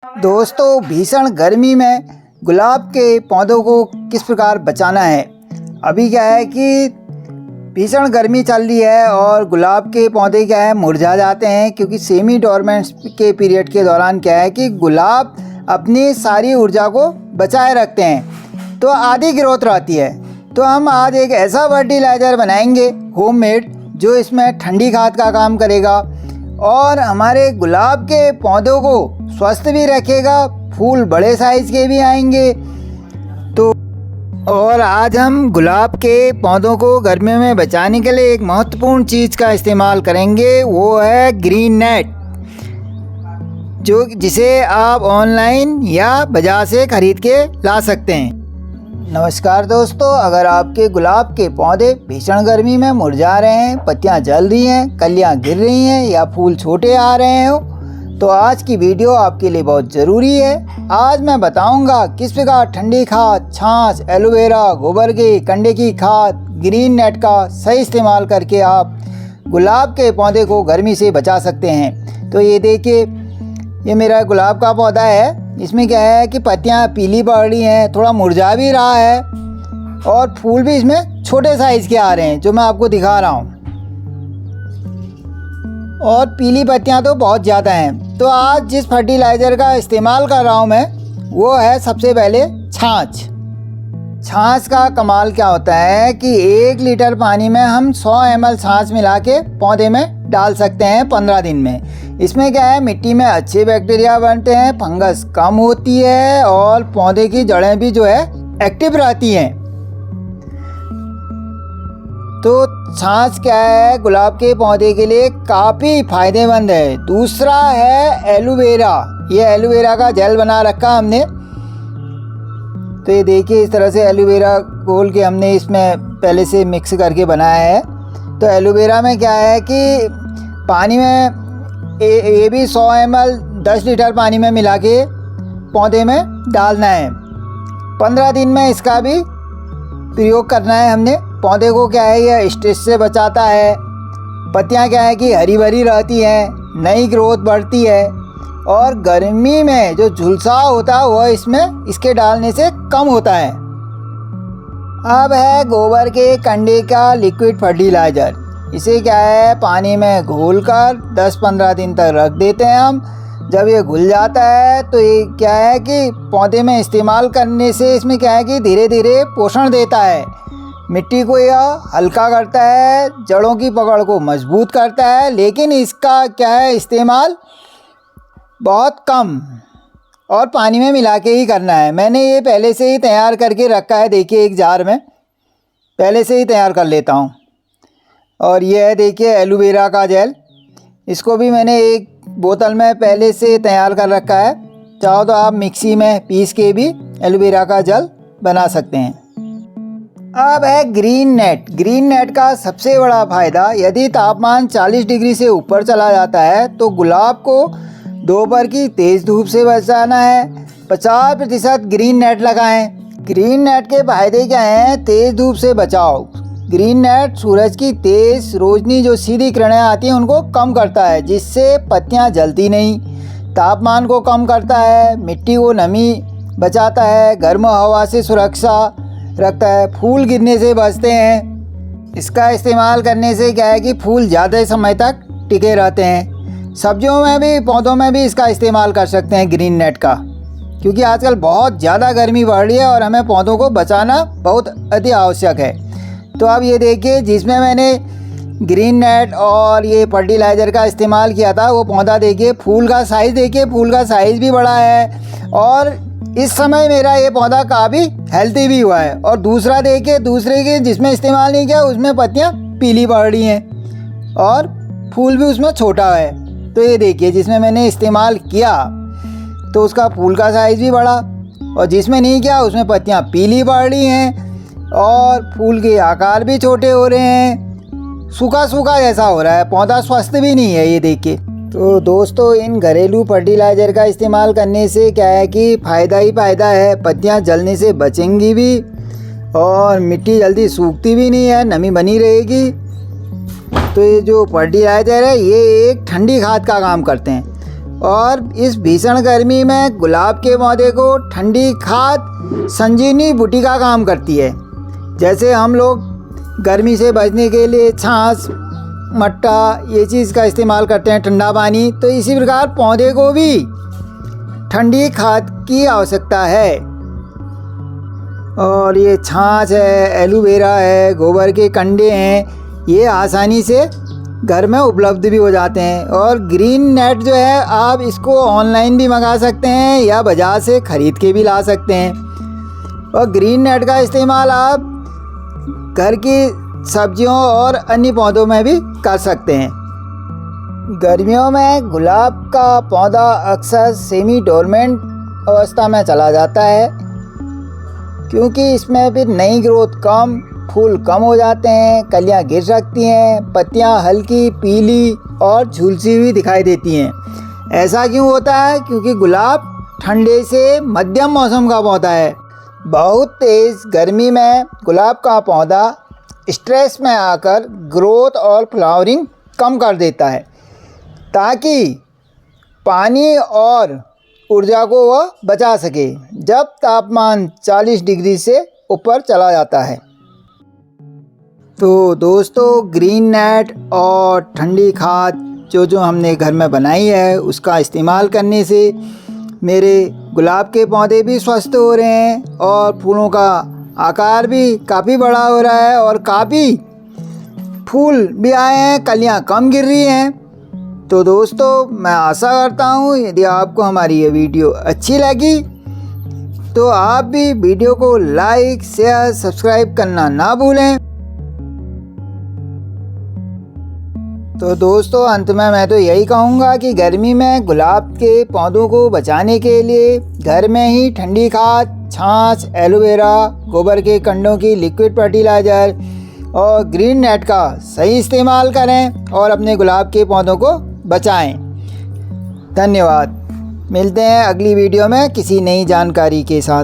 दोस्तों, भीषण गर्मी में गुलाब के पौधों को किस प्रकार बचाना है। अभी क्या है कि भीषण गर्मी चल रही है और गुलाब के पौधे क्या है मुरझा जाते हैं, क्योंकि सेमी डोरमेंट के पीरियड के दौरान क्या है कि गुलाब अपनी सारी ऊर्जा को बचाए रखते हैं, तो आधी ग्रोथ रहती है। तो हम आज एक ऐसा फर्टिलाइज़र बनाएंगे होममेड, जो इसमें ठंडी खाद का काम करेगा और हमारे गुलाब के पौधों को स्वस्थ भी रखेगा, फूल बड़े साइज़ के भी आएंगे। तो और आज हम गुलाब के पौधों को गर्मी में बचाने के लिए एक महत्वपूर्ण चीज़ का इस्तेमाल करेंगे, वो है ग्रीन नेट, जिसे आप ऑनलाइन या बाजार से ख़रीद के ला सकते हैं। नमस्कार दोस्तों, अगर आपके गुलाब के पौधे भीषण गर्मी में मुरझा रहे हैं, पत्तियां जल रही हैं, कलियां गिर रही हैं या फूल छोटे आ रहे हो, तो आज की वीडियो आपके लिए बहुत ज़रूरी है। आज मैं बताऊंगा किस प्रकार ठंडी खाद, छाछ, एलोवेरा, गोबर के कंडे की खाद, ग्रीन नेट का सही इस्तेमाल करके आप गुलाब के पौधे को गर्मी से बचा सकते हैं। तो ये देखिए, ये मेरा गुलाब का पौधा है। इसमें क्या है कि पत्तियां पीली पड़ रही हैं, थोड़ा मुरझा भी रहा है और फूल भी इसमें छोटे साइज़ के आ रहे हैं, जो मैं आपको दिखा रहा हूँ। और पीली पत्तियां तो बहुत ज़्यादा हैं। तो आज जिस फर्टिलाइज़र का इस्तेमाल कर रहा हूँ मैं, वो है सबसे पहले छाछ। छाछ का कमाल क्या होता है कि 1 लीटर पानी में हम 100 ml छाछ मिला के पौधे में डाल सकते हैं 15 दिन में। इसमें क्या है, मिट्टी में अच्छे बैक्टीरिया बनते हैं, फंगस कम होती है और पौधे की जड़ें भी जो है एक्टिव रहती हैं। तो छाछ क्या है, गुलाब के पौधे के लिए काफ़ी फ़ायदेमंद है। दूसरा है एलोवेरा। ये एलोवेरा का जेल बना रखा हमने। तो ये देखिए, इस तरह से एलोवेरा घोल के हमने इसमें पहले से मिक्स करके बनाया है। तो एलोवेरा में क्या है कि पानी में ये भी 100 ml 10 लीटर पानी में मिला के पौधे में डालना है। 15 दिन में इसका भी प्रयोग करना है हमने। पौधे को क्या है, यह स्ट्रेस से बचाता है। पत्तियां क्या है कि हरी भरी रहती हैं, नई ग्रोथ बढ़ती है और गर्मी में जो झुलसाव होता है वह इसमें इसके डालने से कम होता है। अब है गोबर के कंडे का लिक्विड फर्टिलाइज़र। इसे क्या है, पानी में घोलकर 10-15 दिन तक रख देते हैं हम। जब ये घुल जाता है तो ये क्या है कि पौधे में इस्तेमाल करने से इसमें क्या है कि धीरे धीरे पोषण देता है, मिट्टी को यह हल्का करता है, जड़ों की पकड़ को मजबूत करता है। लेकिन इसका क्या है, इस्तेमाल बहुत कम और पानी में मिला के ही करना है। मैंने ये पहले से ही तैयार करके रखा है, देखिए एक जार में पहले से ही तैयार कर लेता हूँ। और ये है देखिए एलोवेरा का जेल, इसको भी मैंने एक बोतल में पहले से तैयार कर रखा है। चाहो तो आप मिक्सी में पीस के भी एलोवेरा का जेल बना सकते हैं। अब है ग्रीन नेट। ग्रीन नेट का सबसे बड़ा फ़ायदा, यदि तापमान 40 डिग्री से ऊपर चला जाता है तो गुलाब को दोपहर की तेज़ धूप से बचाना है। 50% ग्रीन नेट लगाएं। ग्रीन नेट के फ़ायदे क्या हैं? तेज़ धूप से बचाओ। ग्रीन नेट सूरज की तेज़ रोशनी, जो सीधी किरणें आती हैं, उनको कम करता है, जिससे पत्तियां जलती नहीं। तापमान को कम करता है, मिट्टी को नमी बचाता है, गर्म हवा से सुरक्षा रखता है, फूल गिरने से बचते हैं। इसका इस्तेमाल करने से क्या है कि फूल ज़्यादा समय तक टिके रहते हैं। सब्जियों में भी, पौधों में भी इसका इस्तेमाल कर सकते हैं ग्रीन नेट का, क्योंकि आजकल बहुत ज़्यादा गर्मी बढ़ रही है और हमें पौधों को बचाना बहुत अति आवश्यक है। तो अब ये देखिए, जिसमें मैंने ग्रीन नेट और ये फर्टिलाइज़र का इस्तेमाल किया था, वो पौधा देखिए, फूल का साइज़ देखिए, फूल का साइज़ भी बड़ा है और इस समय मेरा ये पौधा काफ़ी हेल्दी भी हुआ है। और दूसरा देखिए, दूसरे के जिसमें इस्तेमाल नहीं किया, उसमें पत्तियाँ पीली पड़ रही हैं और फूल भी उसमें छोटा है। तो ये देखिए, जिसमें मैंने इस्तेमाल किया तो उसका फूल का साइज़ भी बड़ा, और जिसमें नहीं किया उसमें पत्तियाँ पीली पड़ रही हैं और फूल के आकार भी छोटे हो रहे हैं, सूखा सूखा जैसा हो रहा है, पौधा स्वस्थ भी नहीं है। ये देखिए। तो दोस्तों, इन घरेलू फर्टिलाइज़र का इस्तेमाल करने से क्या है कि फ़ायदा ही फ़ायदा है। पत्तियां जलने से बचेंगी भी और मिट्टी जल्दी सूखती भी नहीं है, नमी बनी रहेगी। तो ये जो फर्टिलाइज़र है, ये एक ठंडी खाद का काम करते हैं। और इस भीषण गर्मी में गुलाब के पौधे को ठंडी खाद संजीवनी बूटी का काम करती है। जैसे हम लोग गर्मी से बचने के लिए छाछ, मट्टा ये चीज़ का इस्तेमाल करते हैं, ठंडा पानी, तो इसी प्रकार पौधे को भी ठंडी खाद की आवश्यकता है। और ये छाछ है, एलोवेरा है, गोबर के कंडे हैं, ये आसानी से घर में उपलब्ध भी हो जाते हैं। और ग्रीन नेट जो है आप इसको ऑनलाइन भी मंगा सकते हैं या बाज़ार से ख़रीद के भी ला सकते हैं। और ग्रीन नेट का इस्तेमाल आप घर की सब्जियों और अन्य पौधों में भी कर सकते हैं। गर्मियों में गुलाब का पौधा अक्सर सेमी डोरमेंट अवस्था में चला जाता है, क्योंकि इसमें फिर नई ग्रोथ कम, फूल कम हो जाते हैं, कलियां गिर सकती हैं, पत्तियां हल्की पीली और झुलसी हुई दिखाई देती हैं। ऐसा क्यों होता है? क्योंकि गुलाब ठंडे से मध्यम मौसम का पौधा है। बहुत तेज़ गर्मी में गुलाब का पौधा स्ट्रेस में आकर ग्रोथ और फ्लावरिंग कम कर देता है, ताकि पानी और ऊर्जा को वह बचा सके जब तापमान 40 डिग्री से ऊपर चला जाता है। तो दोस्तों, ग्रीन नेट और ठंडी खाद जो हमने घर में बनाई है उसका इस्तेमाल करने से मेरे गुलाब के पौधे भी स्वस्थ हो रहे हैं और फूलों का आकार भी काफ़ी बड़ा हो रहा है और काफ़ी फूल भी आए हैं, कलियां कम गिर रही हैं। तो दोस्तों, मैं आशा करता हूँ यदि आपको हमारी ये वीडियो अच्छी लगी तो आप भी वीडियो को लाइक, शेयर, सब्सक्राइब करना ना भूलें। तो दोस्तों, अंत में मैं तो यही कहूँगा कि गर्मी में गुलाब के पौधों को बचाने के लिए घर में ही ठंडी खाद, छाछ, एलोवेरा, गोबर के कंडों की लिक्विड फर्टिलाइज़र और ग्रीन नेट का सही इस्तेमाल करें और अपने गुलाब के पौधों को बचाएं। धन्यवाद। मिलते हैं अगली वीडियो में किसी नई जानकारी के साथ।